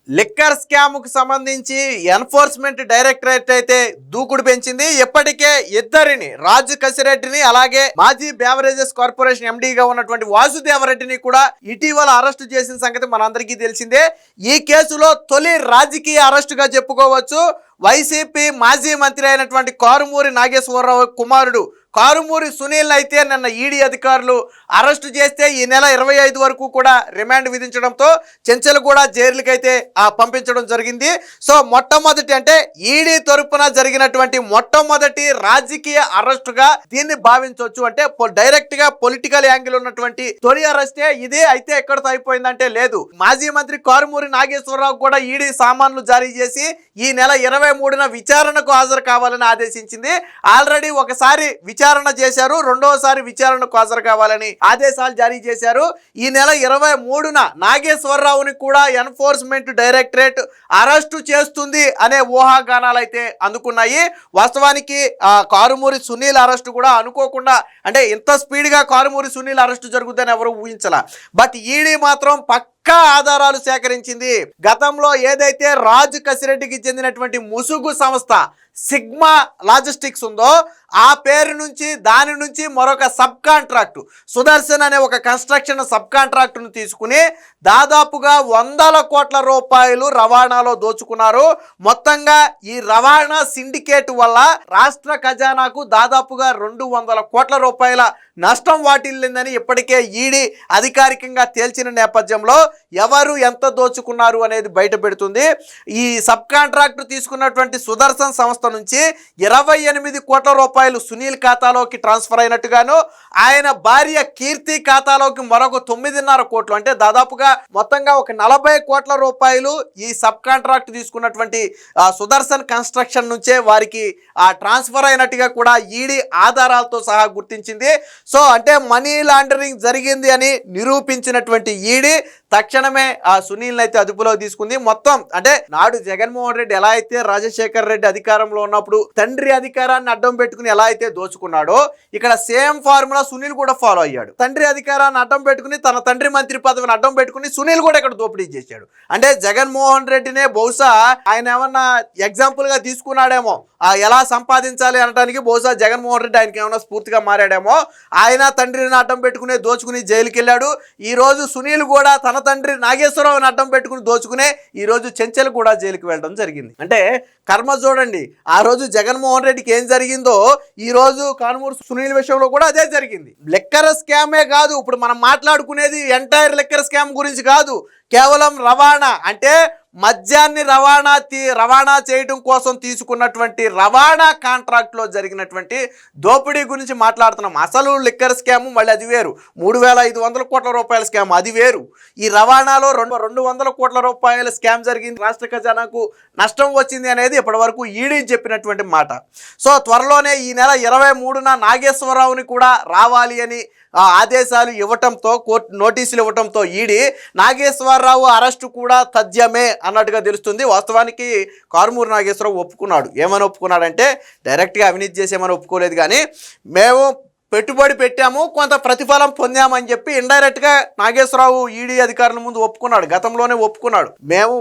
Liquor scam కు సంబంధించి enforcement directorate అయితే దూకుడు పెంచింది. ఇప్పటికే ఇద్దరిని, రాజు కసిరెడ్డిని అలాగే మాజీ బేవరేజెస్ కార్పొరేషన్ ఎండీగా ఉన్నటువంటి వాసుదేవరెడ్డిని కూడా ఇటీవల అరెస్టు చేసిన సంగతి మనందరికీ తెలిసిందే. ఈ కేసులో తొలి రాజకీయ అరెస్టుగా చెప్పుకోవచ్చు. వైసీపీ మాజీ మంత్రి అయినటువంటి కారుమూరి నాగేశ్వరరావు కుమారుడు కారుమూరి సునీల్ అయితే నిన్న ఈడీ అధికారులు అరెస్టు చేస్తే ఈ నెల 25 వరకు కూడా రిమాండ్ విధించడంతో చెంచల్గూడ జైలుకైతే పంపించడం జరిగింది. సో మొట్టమొదటి అంటే ఈడీ తరపున జరిగినటువంటి మొట్టమొదటి రాజకీయ అరెస్టుగా దీన్ని భావించవచ్చు. అంటే డైరెక్ట్ గా పొలిటికల్ యాంగిల్ ఉన్నటువంటి తొలి అరెస్టే ఇది. అయితే ఎక్కడితో అయిపోయిందంటే లేదు, మాజీ మంత్రి కారుమూరి నాగేశ్వరరావు కూడా ఈడీ సామాన్లు జారీ చేసి ఈ నెల 23న విచారణకు హాజరు కావాలని ఆదేశించింది. ఆల్రెడీ ఒకసారి విచారణ చేశారు, రెండోసారి విచారణకు హాజరు కావాలని ఆదేశాలు జారీ చేశారు. ఈ నెల 23న నాగేశ్వరరావుని కూడా ఎన్ఫోర్స్మెంట్ డైరెక్టరేట్ అరెస్టు చేస్తుంది అనే ఊహాగానాలు అయితే అందుకున్నాయి. వాస్తవానికి కారుమూరి సునీల్ అరెస్టు కూడా అనుకోకుండా, అంటే ఇంత స్పీడ్ గా కారుమూరి సునీల్ అరెస్టు జరుగుతుందని ఎవరు ఊహించలా. బట్ ఈడీ మాత్రం పక్కా ఆధారాలు సేకరించింది. గతంలో ఏదైతే రాజు కసిరెడ్డికి చెందినటువంటి ముసుగు సంస్థ సిగ్మా లాజిస్టిక్స్ ఉందో ఆ పేరు నుంచి, దాని నుంచి మరొక సబ్ కాంట్రాక్ట్ సుదర్శన్ అనే ఒక కన్స్ట్రక్షన్ సబ్ కాంట్రాక్టును తీసుకుని దాదాపుగా 100 కోట్ల రూపాయలు రవాణాలో దోచుకున్నారు. మొత్తంగా ఈ రవాణా సిండికేట్ వల్ల రాష్ట్ర ఖజానాకు దాదాపుగా 200 కోట్ల రూపాయల నష్టం వాటిల్లిందని ఇప్పటికే ఈడీ అధికారికంగా తేల్చిన నేపథ్యంలో ఎవరు ఎంత దోచుకున్నారు అనేది బయట పెడుతుంది. ఈ సబ్ కాంట్రాక్ట్ తీసుకున్నటువంటి సుదర్శన్ సంస్థ నుంచి 28 కోట్ల రూపాయలు సునీల్ ఖాతాలోకి ట్రాన్స్ఫర్ అయినట్టుగాను, ఆయన భార్య కీర్తి ఖాతాలోకి మరొక 9.5 కోట్లు, అంటే దాదాపుగా మొత్తంగా ఒక 40 కోట్ల రూపాయలు ఈ సబ్ కాంట్రాక్ట్ తీసుకున్నటువంటి సుదర్శన్ కన్స్ట్రక్షన్ నుంచే వారికి ట్రాన్స్ఫర్ అయినట్టుగా కూడా ఈడీ ఆధారాలతో సహా గుర్తించింది. సో అంటే మనీ లాండరింగ్ జరిగింది అని నిరూపించినటువంటి ఈడీ తక్షణమే సునీల్ అయితే అదుపులో తీసుకుంది. మొత్తం అంటే నాడు జగన్మోహన్ రెడ్డి ఎలా అయితే రాజశేఖర్ రెడ్డి అధికారంలో ఉన్నప్పుడు తండ్రి అధికారాన్ని అడ్డం పెట్టుకుని ఎలా అయితే దోచుకున్నాడో, ఇక్కడ సేమ్ ఫార్ములా సునీల్ కూడా ఫాలో అయ్యాడు. తండ్రి అధికారాన్ని అడ్డం పెట్టుకుని, తన తండ్రి మంత్రి పదవిని అడ్డం పెట్టుకుని సునీల్ కూడా ఇక్కడ దోపిడీ చేశాడు. అంటే జగన్మోహన్ రెడ్డినే బహుశా ఆయన ఏమన్నా ఎగ్జాంపుల్ గా తీసుకున్నాడేమో, ఎలా సంపాదించాలి అనడానికి బహుశా జగన్మోహన్ రెడ్డి ఆయనకి ఏమన్నా స్ఫూర్తిగా మారాడేమో. ఆయన తండ్రిని అడ్డం పెట్టుకుని దోచుకుని జైలుకి వెళ్ళాడు. ఈ రోజు సునీల్ కూడా తన తండ్రి నాగేశ్వరరావుని అడ్డం పెట్టుకుని దోచుకునే ఈ రోజు చెంచల్ కూడా జైలుకి వెళ్ళడం జరిగింది. అంటే కర్మ చూడండి, ఆ రోజు జగన్మోహన్ రెడ్డికి ఏం జరిగిందో ఈ రోజు కారుమూరి సునీల్ విషయంలో కూడా అదే జరిగింది. లెక్కర్ స్కామే కాదు, ఇప్పుడు మనం మాట్లాడుకునేది ఎంటైర్ లెక్కర్ స్కామ్ గురించి కాదు, కేవలం రవాణా, అంటే మద్యాన్ని రవాణా చేయడం కోసం తీసుకున్నటువంటి రవాణా కాంట్రాక్ట్లో జరిగినటువంటి దోపిడీ గురించి మాట్లాడుతున్నాం. అసలు లిక్కర్ స్కామ్ మళ్ళీ అది వేరు, 3500 కోట్ల రూపాయల స్కామ్ అది వేరు. ఈ రవాణాలో 200 కోట్ల రూపాయల స్కామ్ జరిగింది, రాష్ట్ర ఖజానాకు నష్టం వచ్చింది అనేది ఇప్పటి వరకు ఈడీ చెప్పినటువంటి మాట. సో త్వరలోనే ఈ నెల 23న నాగేశ్వరరావుని కూడా రావాలి అని ఆదేశాలు ఇవ్వటంతో, కోర్టు నోటీసులు ఇవ్వటంతో ఈడీ నాగేశ్వరరావు అరెస్టు కూడా తథ్యమే అన్నట్టుగా తెలుస్తుంది. వాస్తవానికి కారుమూరి నాగేశ్వరరావు ఒప్పుకున్నాడు. ఏమని ఒప్పుకున్నాడంటే డైరెక్ట్గా అవినీతి చేసేమని ఒప్పుకోలేదు, కానీ మేము పెట్టుబడి పెట్టాము, కొంత ప్రతిఫలం పొందామని చెప్పి ఇండైరెక్ట్గా నాగేశ్వరరావు ఈడీ అధికారుల ముందు ఒప్పుకున్నాడు. గతంలోనే ఒప్పుకున్నాడు. మేము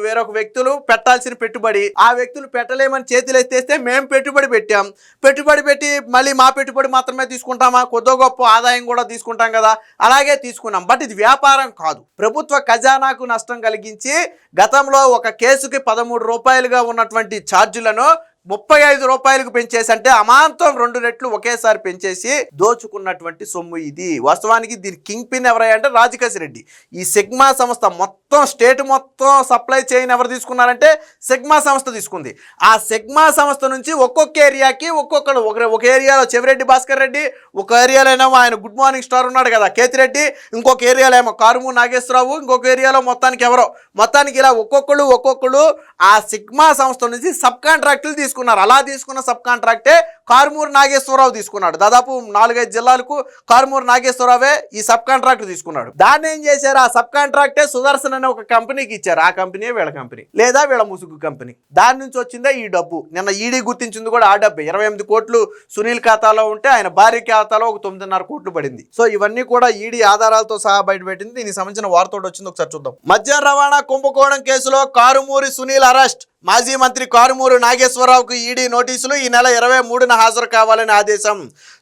వేరొక వ్యక్తులు పెట్టాల్సిన పెట్టుబడి ఆ వ్యక్తులు పెట్టలేమని చేతులు ఎత్తేస్తే మేము పెట్టుబడి పెట్టాం. పెట్టుబడి పెట్టి మళ్ళీ మా పెట్టుబడి మాత్రమే తీసుకుంటామా? కొద్దో గొప్ప ఆదాయం కూడా తీసుకుంటాం కదా, అలాగే తీసుకున్నాం. బట్ ఇది వ్యాపారం కాదు. ప్రభుత్వ ఖజానాకు నష్టం కలిగించి గతంలో ఒక కేసుకి 13 రూపాయలుగా ఉన్నటువంటి ఛార్జీలను 35 రూపాయలకు పెంచేసి, అంటే అమాంతం 2 రెట్లు ఒకేసారి పెంచేసి దోచుకున్నటువంటి సొమ్ము ఇది. వాస్తవానికి దీని కింగ్ పిన్ ఎవరయ్యా అంటే రాజు కసిరెడ్డి. ఈ సిగ్మా సంస్థ మొత్తం స్టేట్ మొత్తం సప్లై చైన్ ఎవరు తీసుకున్నారంటే సిగ్మా సంస్థ తీసుకుంది. ఆ సిగ్మా సంస్థ నుంచి ఒక్కొక్క ఏరియాకి ఒక్కొక్కడు, ఒక ఏరియాలో చెవిరెడ్డి భాస్కర్ రెడ్డి, ఒక ఏరియాలో ఏమో ఆయన గుడ్ మార్నింగ్ స్టార్ ఉన్నాడు కదా కేతిరెడ్డి, ఇంకొక ఏరియాలో ఏమో కారుమూరి నాగేశ్వరరావు, ఇంకొక ఏరియాలో మొత్తానికి ఎవరో, మొత్తానికి ఇలా ఒక్కొక్కడు ఆ సిగ్మా సంస్థ నుంచి సబ్ కాంట్రాక్టులు తీసుకున్నారు. తీసుకున్నారు. అలా తీసుకున్న సబ్ కాంట్రాక్టే కారుమూరి నాగేశ్వరరావు తీసుకున్నాడు. దాదాపు 4-5 జిల్లాలకు కారుమూరి నాగేశ్వరరావే ఈ సబ్ కాంట్రాక్ట్ తీసుకున్నాడు. దాన్ని ఏం చేశారు, ఆ సబ్ కాంట్రాక్టే సుదర్శన్ అనే ఒక కంపెనీకి ఇచ్చారు. ఆ కంపెనీ వీళ్ళ కంపెనీ లేదా వీళ్ళ ముసుగు కంపెనీ. దాని నుంచి వచ్చిందే ఈ డబ్బు. నిన్న ఈడీ గుర్తించింది కూడా ఆ డబ్బే. 28 కోట్లు సునీల్ ఖాతాలో ఉంటే ఆయన భార్య ఖాతాలో ఒక 9.5 కోట్లు పడింది. సో ఇవన్నీ కూడా ఈడీ ఆధారాలతో సహా బయటపెట్టింది. దీనికి సంబంధించిన వార్త వచ్చింది, ఒకసారి చూద్దాం. మద్యం రవాణా కుంభకోణం కేసులో కారుమూరి సునీల్ అరెస్ట్. మాజీ మంత్రి కారుమూరి నాగేశ్వరరావుకు ఈడీ నోటీసులు. ఈ నెల 23న హాజరు కావాలని ఆదేశం.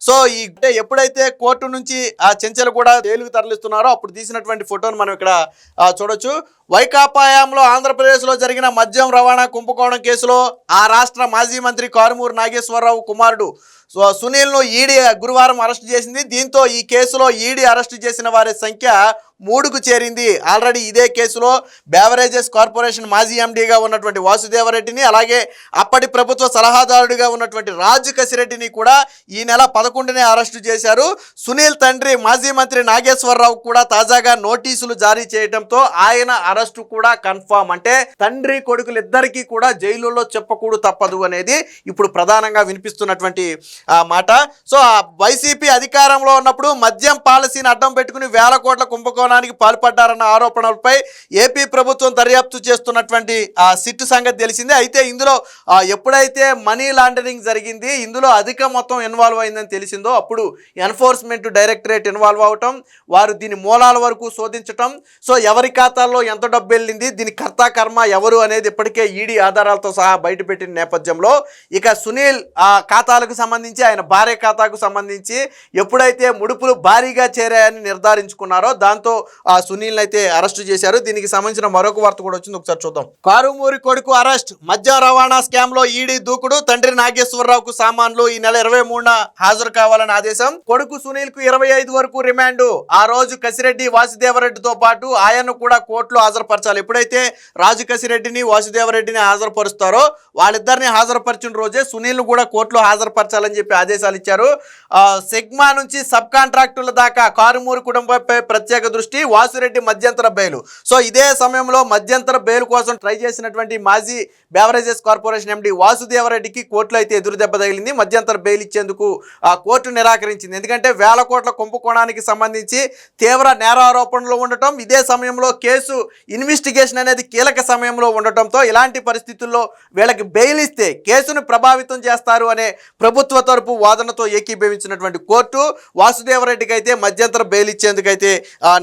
సో ఎప్పుడైతే కోర్టు నుంచి ఆ చెంచలు కూడా జైలుకు తరలిస్తున్నారో అప్పుడు తీసినటువంటి ఫోటోను మనం ఇక్కడ చూడొచ్చు. వైకాపా హయాంలో ఆంధ్రప్రదేశ్లో జరిగిన మద్యం రవాణా కుంభకోణం కేసులో ఆ రాష్ట్ర మాజీ మంత్రి కారుమూరి నాగేశ్వరరావు కుమారుడు సునీల్ను ఈడీ గురువారం అరెస్ట్ చేసింది. దీంతో ఈ కేసులో ఈడీ అరెస్ట్ చేసిన వారి సంఖ్య 3కు చేరింది. ఆల్రెడీ ఇదే కేసులో బేవరేజెస్ కార్పొరేషన్ మాజీ ఎండీగా ఉన్నటువంటి వాసుదేవరెడ్డిని, అలాగే అప్పటి ప్రభుత్వ సలహాదారుడిగా ఉన్నటువంటి రాజు కసిరెడ్డిని కూడా ఈ నెల 11నే అరెస్టు చేశారు. సునీల్ తండ్రి మాజీ మంత్రి నాగేశ్వరరావు కూడా తాజాగా నోటీసులు జారీ చేయడంతో ఆయన అరెస్టు కూడా కన్ఫర్మ్. అంటే తండ్రి కొడుకులు ఇద్దరికీ కూడా జైలులో చెప్పకూడదు తప్పదు అనేది ఇప్పుడు ప్రధానంగా వినిపిస్తున్నటువంటి మాట. సో వైసీపీ అధికారంలో ఉన్నప్పుడు మద్యం పాలసీని అడ్డం పెట్టుకుని వేల కోట్ల కుంభకోణానికి పాల్పడ్డారన్న ఆరోపణలపై ఏపీ ప్రభుత్వం దర్యాప్తు చేస్తున్నటువంటి సిట్టు సంగతి తెలిసిందే. అయితే ఇందులో ఎప్పుడైతే మనీ లాండరింగ్ జరిగింది, ఇందులో అధిక మొత్తం ఇన్వాల్వ్ అయిందని తెలిసిందో అప్పుడు ఎన్ఫోర్స్మెంట్ డైరెక్టరేట్ ఇన్వాల్వ్ అవటం, వారు దీని మూలాల వరకు శోధించటం, సో ఎవరి ఖాతాల్లో ఎంత డబ్బు వెళ్ళింది, దీని కర్త కర్మ ఎవరు అనేది ఇప్పటికే ఈడీ ఆధారాలతో సహా బయటపెట్టిన నేపథ్యంలో ఇక సునీల్ ఖాతాలకు సంబంధించి ఆయన భార్య ఖాతాకు సంబంధించి ఎప్పుడైతే ముడుపులు భారీగా చేరాయని నిర్ధారించుకున్నారో దాంతో ఆ సునీల్ అయితే అరెస్టు చేశారు. దీనికి సంబంధించిన మరొక వార్త కూడా వచ్చింది, ఒకసారి చూద్దాం. కారుమూరి కొడుకు అరెస్ట్. మద్యం రవాణా స్కామ్ లో ఈడీ దూకుడు. తండ్రి నాగేశ్వరరావుకు సామాన్లు. ఈ నెల 23న హాజరు కావాలని ఆదేశం. కొడుకు సునీల్ కు 25 వరకు రిమాండ్. ఆ రోజు కసిరెడ్డి వాసుదేవరెడ్డితో పాటు ఆయన్ను కూడా కోర్టులో హాజరుపరచాలి. ఎప్పుడైతే రాజు కసిరెడ్డిని వాసుదేవరెడ్డిని హాజరుపరుస్తారో వాళ్ళిద్దరిని హాజరుపరిచిన రోజే సునీల్ కూడా కోర్టులో హాజరుపరచాలని చెప్పి ఆదేశాలు ఇచ్చారు. సెగ్మా నుంచి సబ్ కాంట్రాక్టుల దాకా కారుమూరి కుటుంబంపై ప్రత్యేక దృష్టి. వాసురెడ్డి మధ్యంతర బెయిల్. సో ఇదే సమయంలో మధ్యంతర బెయిల్ కోసం ట్రై చేసినటువంటి మాజీ బేవరేజెస్ కార్పొరేషన్ ఎండి వాసుదేవరెడ్డికి కోర్టులో అయితే ఎదురు దెబ్బ తగిలింది. మధ్యంతర బెయిల్ ఇచ్చేందుకు ఆ కోర్టు నిరాకరించింది. ఎందుకంటే వేల కోట్ల కుంభకోణానికి సంబంధించి తీవ్ర నేరారోపణలు ఉండటం, ఇదే సమయంలో కేసు ఇన్వెస్టిగేషన్ అనేది కీలక సమయంలో ఉండటంతో ఇలాంటి పరిస్థితుల్లో వీళ్ళకి బెయిల్ ఇస్తే కేసును ప్రభావితం చేస్తారు అనే ప్రభుత్వ తరపు వాదనతో ఏకీభవించినటువంటి కోర్టు వాసుదేవరెడ్డికి అయితే మధ్యంతర బెయిల్ ఇచ్చేందుకైతే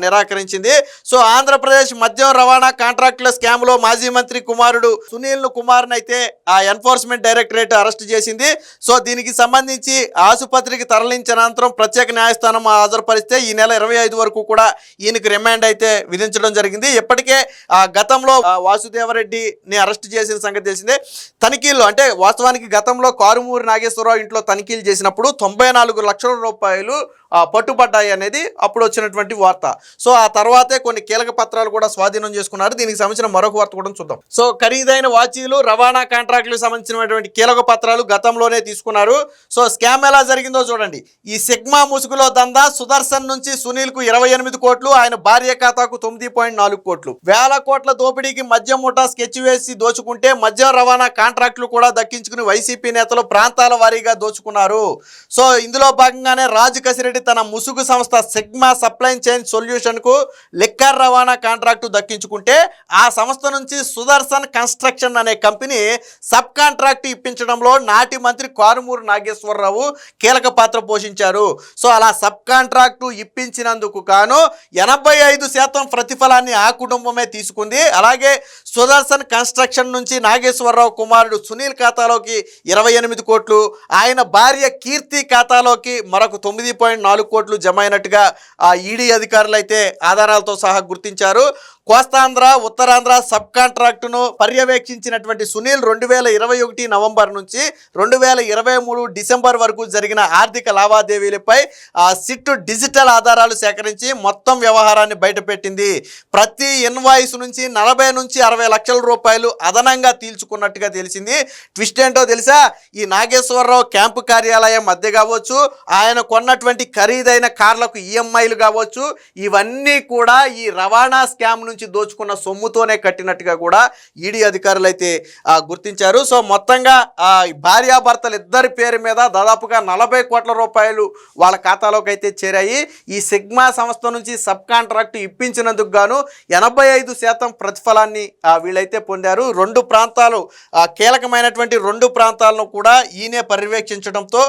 నిరాకరించింది. సో ఆంధ్రప్రదేశ్ మద్యం రవాణా కాంట్రాక్టుల స్కామ్ లో మాజీ మంత్రి కుమారుడు సునీల్ కుమార్ని అయితే ఆ ఎన్ఫోర్స్మెంట్ డైరెక్టరేట్ అరెస్ట్ చేసింది. సో దీనికి సంబంధించి ఆసుపత్రికి తరలించిన అనంతరం ప్రత్యేక న్యాయస్థానం హాజరుపరిస్తే ఈ నెల 25 వరకు కూడా ఈయనకు రిమాండ్ అయితే విధించడం జరిగింది. ఇప్పటికే గతంలో వాసుదేవరెడ్డిని అరెస్ట్ చేసిన సంగతి తెలిసిందే. తనిఖీల్లో అంటే వాస్తవానికి గతంలో కారుమూరి నాగేశ్వరరావు ఇంట్లో తనిఖీలు చేసినప్పుడు 94 లక్షల రూపాయలు పట్టుబడ్డాయి అనేది అప్పుడు వచ్చినటువంటి వార్త. సో ఆ తర్వాతే కొన్ని కీలక పత్రాలు కూడా స్వాధీనం చేసుకున్నారు. దీనికి సంబంధించిన మరొక వార్త కూడా చూద్దాం. సో ఖరీదైన వాచీలు, రవాణా కాంట్రాక్టులకు సంబంధించినటువంటి కీలక పత్రాలు గతంలోనే తీసుకున్నారు. సో స్కామ్ ఎలా జరిగిందో చూడండి. ఈ సిగ్మా ముసుగులో దందా. సుదర్శన్ నుంచి సునీల్ కు 28 కోట్లు, ఆయన భార్య ఖాతాకు 9.4 కోట్లు. వేల కోట్ల దోపిడీకి మద్యం ముఠా స్కెచ్ వేసి దోచుకుంటే మద్యం రవాణా కాంట్రాక్టులు కూడా దక్కించుకుని వైసీపీ నేతలు ప్రాంతాల వారీగా దోచుకున్నారు. సో ఇందులో భాగంగానే రాజు కసిరెడ్డి తన ముసుగు సంస్థ సిగ్మా సప్లై చైన్ సొల్యూషన్ కు లిక్కర్ రవాణా కాంట్రాక్టు దక్కించుకుంటే ఆ సంస్థ నుంచి సుదర్శన్ కన్స్ట్రక్షన్ అనే కంపెనీ సబ్ కాంట్రాక్ట్ ఇప్పించడంలో నాటి మంత్రి కారుమూరి నాగేశ్వరరావు కీలక పాత్ర పోషించారు. సో అలా సబ్ కాంట్రాక్టు ఇప్పించినందుకు గాను 85% ప్రతిఫలాన్ని ఆ కుటుంబమే తీసుకుంది. అలాగే సుదర్శన్ కన్స్ట్రక్షన్ నుంచి నాగేశ్వరరావు కుమారుడు సునీల్ ఖాతాలోకి 28 కోట్లు, ఆయన భార్య కీర్తి ఖాతాలోకి మరొక 9.4 కోట్లు జమ అయినట్టుగా ఆ ఈడీ అధికారులు అయితే ఆధారాలతో సహా గుర్తించారు. కోస్తాంధ్ర, ఉత్తరాంధ్ర సబ్ కాంట్రాక్టును పర్యవేక్షించినటువంటి సునీల్ 2021 నవంబర్ నుంచి 2023 డిసెంబర్ వరకు జరిగిన ఆర్థిక లావాదేవీలపై సిట్టు డిజిటల్ ఆధారాలు సేకరించి మొత్తం వ్యవహారాన్ని బయటపెట్టింది. ప్రతి ఇన్వాయిస్ నుంచి 40 నుంచి 60 లక్షల రూపాయలు అదనంగా తీల్చుకున్నట్టుగా తెలిసింది. ట్విస్ట్ ఏంటో తెలుసా? ఈ నాగేశ్వరరావు క్యాంపు కార్యాలయం అద్దె కావచ్చు, ఆయన కొన్నటువంటి ఖరీదైన కార్లకు ఈఎంఐలు కావచ్చు, ఇవన్నీ కూడా ఈ రవాణా స్కామ్ నుంచి దోచుకున్న సొమ్ముతోనే కట్టినట్టుగా కూడా ఈడీ అధికారులు అయితే గుర్తించారు. సో మొత్తంగా భార్యాభర్తలు ఇద్దరి పేరు మీద దాదాపుగా 40 కోట్ల రూపాయలు వాళ్ళ ఖాతాలోకి అయితే చేరాయి. ఈ సిగ్మా సంస్థ నుంచి సబ్ కాంట్రాక్ట్ ఇప్పించినందుకు గాను 85% ప్రతిఫలాన్ని వీళ్ళైతే పొందారు. 2 ప్రాంతాలు కీలకమైనటువంటి 2 ప్రాంతాలను కూడా ఈయనే పర్యవేక్షించడంతో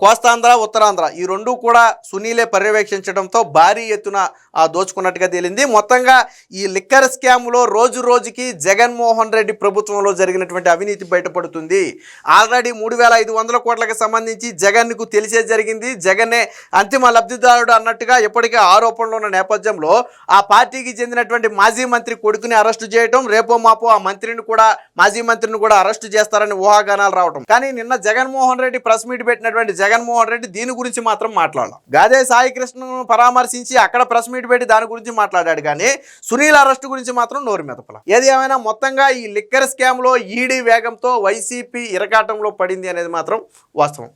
కోస్తాంధ్ర, ఉత్తరాంధ్ర ఈ 2 కూడా సునీలే పర్యవేక్షించడంతో భారీ ఎత్తున దోచుకున్నట్టుగా తేలింది. మొత్తంగా ఈ లిక్కర్ స్కామ్లో రోజు రోజుకి జగన్మోహన్ రెడ్డి ప్రభుత్వంలో జరిగినటువంటి అవినీతి బయటపడుతుంది. ఆల్రెడీ 3,500 కోట్లకు సంబంధించి జగన్కు తెలిసే జరిగింది. జగన్నే అంతిమ లబ్ధిదారుడు అన్నట్టుగా ఇప్పటికే ఆరోపణలు ఉన్న నేపథ్యంలో ఆ పార్టీకి చెందినటువంటి మాజీ మంత్రి కొడుకుని అరెస్టు చేయటం, రేపో మాపో ఆ మాజీ మంత్రిని కూడా అరెస్టు చేస్తారని ఊహాగానాలు రావటం. కానీ నిన్న జగన్మోహన్ రెడ్డి ప్రెస్ మీట్ పెట్టినటువంటి జగన్మోహన్ రెడ్డి దీని గురించి మాత్రం మాట్లాడాలి. గాదే సాయి కృష్ణను పరామర్శించి అక్కడ ప్రెస్ మీట్ పెట్టి దాని గురించి మాట్లాడాడు కానీ సునీల్ అరెస్టు గురించి మాత్రం నోరు మెదపల. ఏది ఏమైనా మొత్తంగా ఈ లిక్కర్ స్కామ్ లో ఈడీ వేగంతో వైసీపీ ఇరకాటంలో పడింది అనేది మాత్రం వాస్తవం.